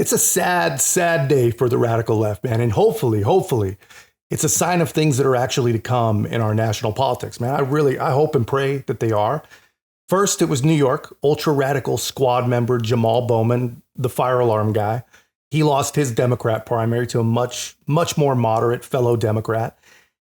It's a sad, sad day for the radical left, man. And hopefully, it's a sign of things that are actually to come in our national politics, man. I hope and pray that they are. First, it was New York, ultra-radical squad member Jamal Bowman, the fire alarm guy. He lost his Democrat primary to a much, much more moderate fellow Democrat.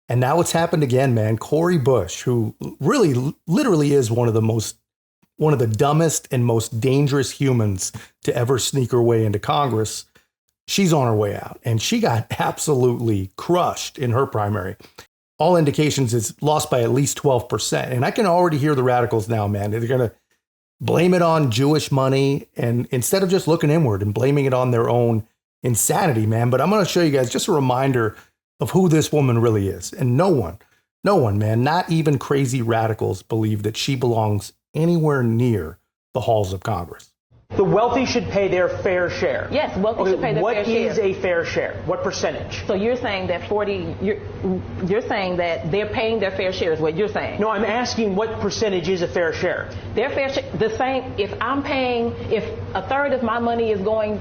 And now it's happened again, man. Cori Bush, who really, literally is one of the dumbest and most dangerous humans to ever sneak her way into Congress. She's on her way out, and she got absolutely crushed in her primary. All indications is lost by at least 12%. And I can already hear the radicals now, man. They're going to blame it on Jewish money, and instead of just looking inward and blaming it on their own insanity, man. But I'm going to show you guys just a reminder of who this woman really is. And no one, man, not even crazy radicals believe that she belongs anywhere near the halls of Congress. The wealthy should pay their fair share. Yes, wealthy should pay their fair share. What is a fair share? What percentage? So you're saying that you're saying that they're paying their fair share is what you're saying? No, I'm asking what percentage is a fair share? Their fair share, the same, if a third of my money is going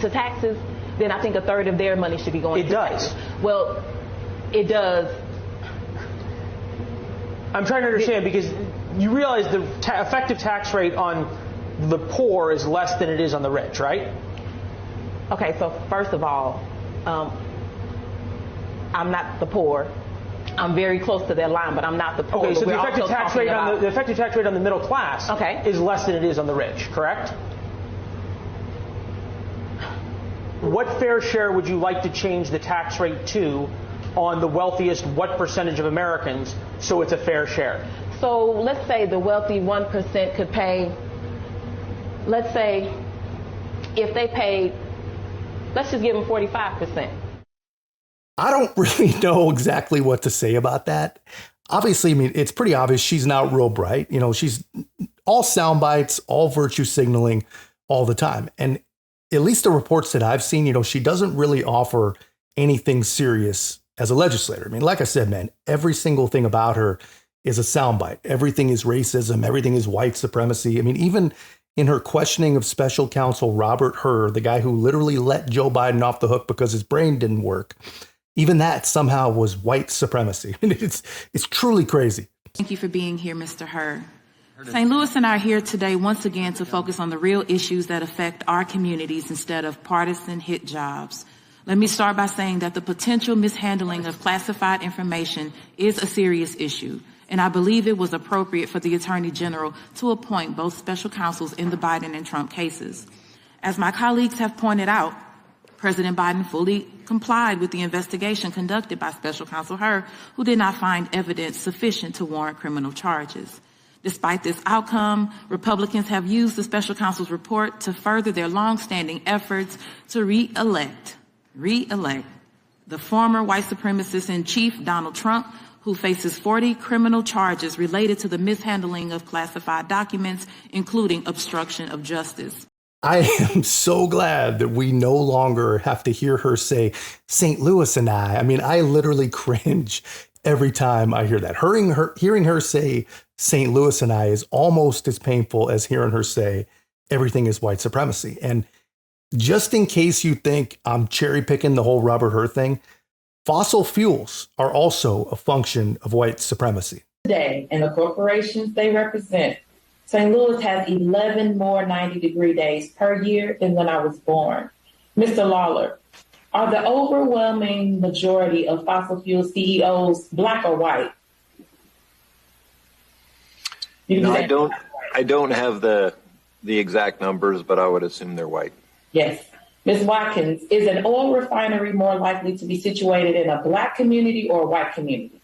to taxes, then I think a third of their money should be going to taxes. It does. Well, it does. I'm trying to understand because you realize the effective tax rate on the poor is less than it is on the rich, right? Okay, so first of all, I'm not the poor. I'm very close to that line, but I'm not the poor. Okay, so the effective tax rate on the middle class is less than it is on the rich, correct? What fair share would you like to change the tax rate to on the wealthiest what percentage of Americans so it's a fair share? So let's say the wealthy 1% could pay, let's say if they paid, let's just give them 45%. I don't really know exactly what to say about that. Obviously, I mean, it's pretty obvious she's not real bright. You know, she's all sound bites, all virtue signaling all the time. And at least the reports that I've seen, you know, she doesn't really offer anything serious as a legislator. I mean, like I said, man, every single thing about her is a soundbite. Everything is racism. Everything is white supremacy. I mean, even in her questioning of special counsel Robert Hur, the guy who literally let Joe Biden off the hook because his brain didn't work, even that somehow was white supremacy. I mean, it's truly crazy. Thank you for being here, Mr. Hur. St. Louis and I are here today once again to focus on the real issues that affect our communities instead of partisan hit jobs. Let me start by saying that the potential mishandling of classified information is a serious issue, and I believe it was appropriate for the Attorney General to appoint both special counsels in the Biden and Trump cases. As my colleagues have pointed out, President Biden fully complied with the investigation conducted by Special Counsel Hur, who did not find evidence sufficient to warrant criminal charges. Despite this outcome, Republicans have used the special counsel's report to further their longstanding efforts to re-elect the former white supremacist in chief, Donald Trump, who faces 40 criminal charges related to the mishandling of classified documents, including obstruction of justice. I am so glad that we no longer have to hear her say St. Louis and I. I mean, I literally cringe every time I hear that. Hearing her say St. Louis and I is almost as painful as hearing her say everything is white supremacy. And just in case you think I'm cherry picking the whole Robert Hur thing, fossil fuels are also a function of white supremacy. Today, and the corporations they represent, St. Louis has 11 more 90-degree days per year than when I was born. Mr. Lawler, are the overwhelming majority of fossil fuel CEOs black or white? No, I don't have the exact numbers, but I would assume they're white. Yes. Ms. Watkins, is an oil refinery more likely to be situated in a black community or a white community?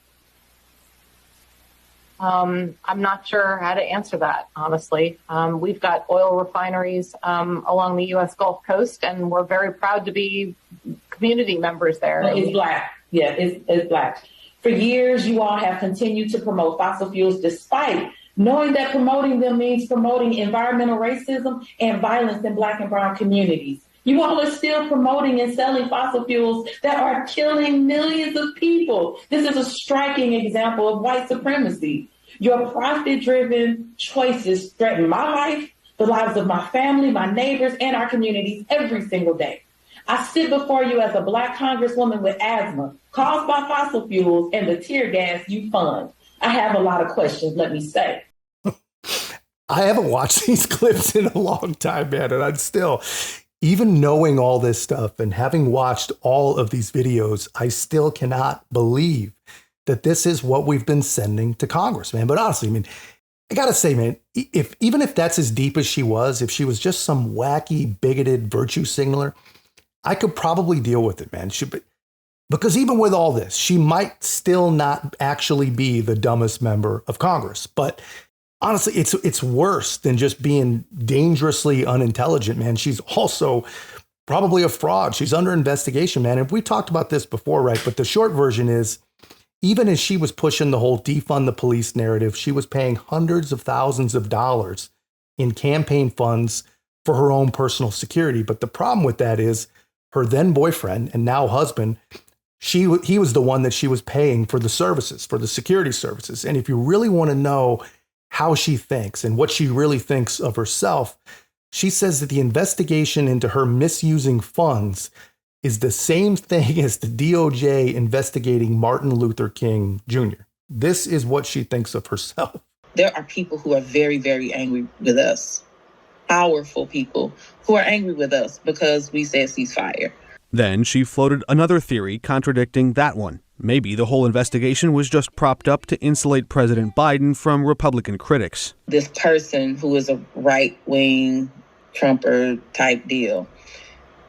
I'm not sure how to answer that, honestly. We've got oil refineries along the U.S. Gulf Coast, and we're very proud to be community members there. It's black. Yeah, it's black. For years, you all have continued to promote fossil fuels despite knowing that promoting them means promoting environmental racism and violence in black and brown communities. You all are still promoting and selling fossil fuels that are killing millions of people. This is a striking example of white supremacy. Your profit-driven choices threaten my life, the lives of my family, my neighbors, and our communities every single day. I sit before you as a Black Congresswoman with asthma caused by fossil fuels and the tear gas you fund. I have a lot of questions, let me say. I haven't watched these clips in a long time, man, and I'm still, even knowing all this stuff and having watched all of these videos, I still cannot believe that this is what we've been sending to Congress, man. But honestly, I mean, I gotta say, man, even if that's as deep as she was, if she was just some wacky, bigoted virtue signaler, I could probably deal with it, man. Because even with all this, she might still not actually be the dumbest member of Congress. But honestly, it's worse than just being dangerously unintelligent, man. She's also probably a fraud. She's under investigation, man. And we talked about this before, right? But the short version is, even as she was pushing the whole defund the police narrative, she was paying hundreds of thousands of dollars in campaign funds for her own personal security. But the problem with that is her then boyfriend and now husband, he was the one that she was paying for the services, for the security services. And if you really want to know how she thinks and what she really thinks of herself, she says that the investigation into her misusing funds is the same thing as the DOJ investigating Martin Luther King Jr. This is what she thinks of herself. There are people who are very, very angry with us. Powerful people who are angry with us because we said ceasefire. Then she floated another theory contradicting that one. Maybe the whole investigation was just propped up to insulate President Biden from Republican critics. This person who is a right-wing Trumper type deal,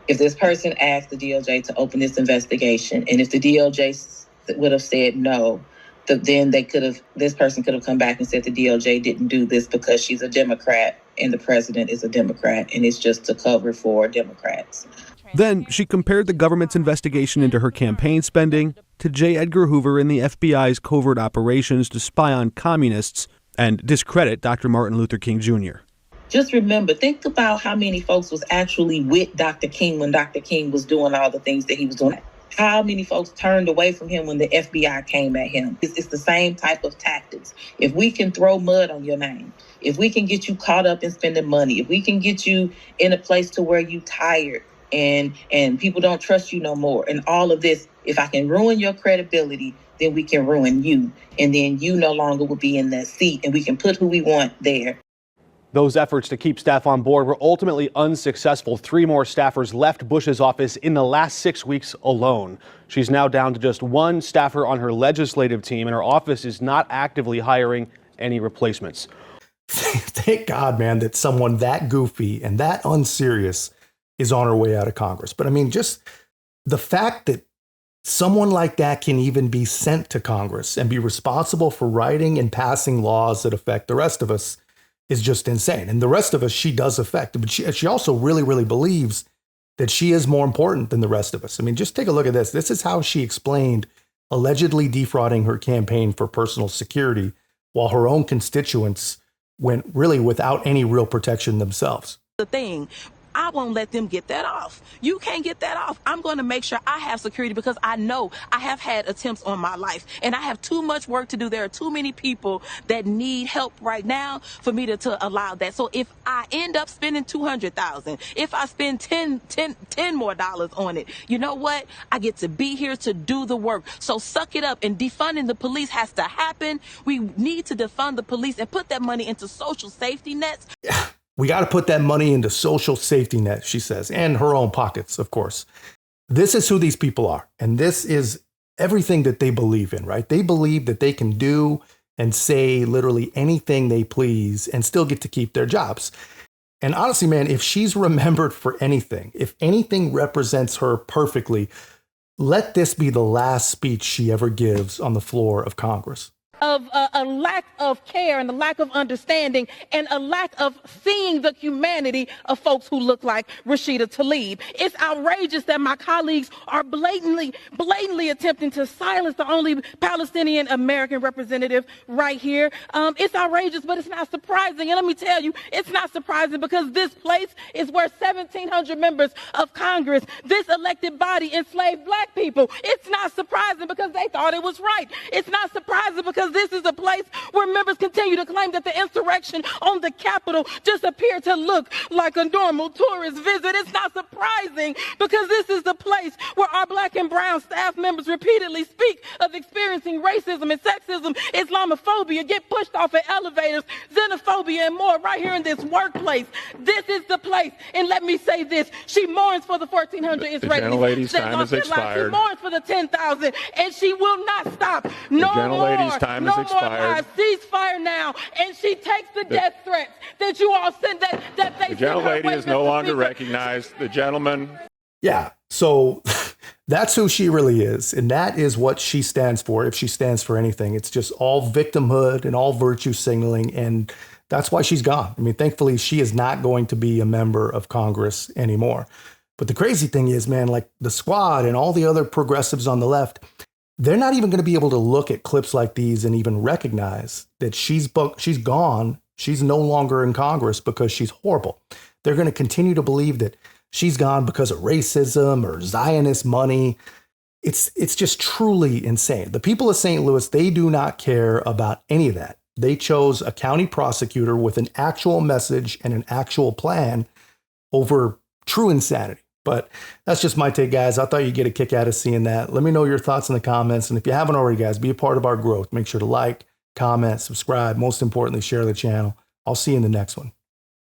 if this person asked the DOJ to open this investigation, and if the DOJ would have said no, then this person could have come back and said the DOJ didn't do this because she's a Democrat and the president is a Democrat, and it's just to cover for Democrats. Then she compared the government's investigation into her campaign spending to J. Edgar Hoover and the FBI's covert operations to spy on communists and discredit Dr. Martin Luther King Jr. Just remember, think about how many folks was actually with Dr. King when Dr. King was doing all the things that he was doing. How many folks turned away from him when the FBI came at him? It's the same type of tactics. If we can throw mud on your name, if we can get you caught up in spending money, if we can get you in a place to where you tired and people don't trust you no more, and all of this, if I can ruin your credibility, then we can ruin you. And then you no longer will be in that seat, and we can put who we want there. Those efforts to keep staff on board were ultimately unsuccessful. 3 more staffers left Bush's office in the last 6 weeks alone. She's now down to just 1 staffer on her legislative team, and her office is not actively hiring any replacements. Thank God, man, that someone that goofy and that unserious is on her way out of Congress. But I mean, just the fact that someone like that can even be sent to Congress and be responsible for writing and passing laws that affect the rest of us is just insane. And the rest of us, she does affect. But she also really, really believes that she is more important than the rest of us. I mean, just take a look at this. This is how she explained allegedly defrauding her campaign for personal security while her own constituents went really without any real protection themselves. The thing, I won't let them get that off. You can't get that off. I'm going to make sure I have security because I know I have had attempts on my life and I have too much work to do. There are too many people that need help right now for me to allow that. So if I end up spending $200,000, if I spend $10 more on it, you know what? I get to be here to do the work. So suck it up, and defunding the police has to happen. We need to defund the police and put that money into social safety nets. Yeah. We got to put that money into social safety net, she says, and her own pockets, of course. This is who these people are. And this is everything that they believe in, right? They believe that they can do and say literally anything they please and still get to keep their jobs. And honestly, man, if she's remembered for anything, if anything represents her perfectly, let this be the last speech she ever gives on the floor of Congress. Of a lack of care and a lack of understanding and a lack of seeing the humanity of folks who look like Rashida Tlaib. It's outrageous that my colleagues are blatantly attempting to silence the only Palestinian American representative right here. It's outrageous, but it's not surprising. And let me tell you, it's not surprising because this place is where 1,700 members of Congress, this elected body, enslaved black people. It's not surprising because they thought it was right. It's not surprising because because this is a place where members continue to claim that the insurrection on the Capitol just appeared to look like a normal tourist visit. It's not surprising because this is the place where our black and brown staff members repeatedly speak of experiencing racism and sexism, Islamophobia, get pushed off at elevators, xenophobia, and more right here in this workplace. This is the place. And let me say this. She mourns for the 1,400 Israelis. The gentlelady's time has expired. She mourns for the 10,000, and she will not stop. No gentlelady's time has expired. Ceasefire now. And she takes the death threats that you all sent, that they The gentlelady is no longer recognized. The gentleman. Yeah. So that's who she really is. And that is what she stands for. If she stands for anything, it's just all victimhood and all virtue signaling. And that's why she's gone. I mean, thankfully, she is not going to be a member of Congress anymore. But the crazy thing is, man, like the squad and all the other progressives on the left, they're not even going to be able to look at clips like these and even recognize that she's gone. She's no longer in Congress because she's horrible. They're going to continue to believe that she's gone because of racism or Zionist money. It's just truly insane. The people of St. Louis, they do not care about any of that. They chose a county prosecutor with an actual message and an actual plan over true insanity. But that's just my take, guys. I thought you'd get a kick out of seeing that. Let me know your thoughts in the comments. And if you haven't already, guys, be a part of our growth. Make sure to like, comment, subscribe. Most importantly, share the channel. I'll see you in the next one.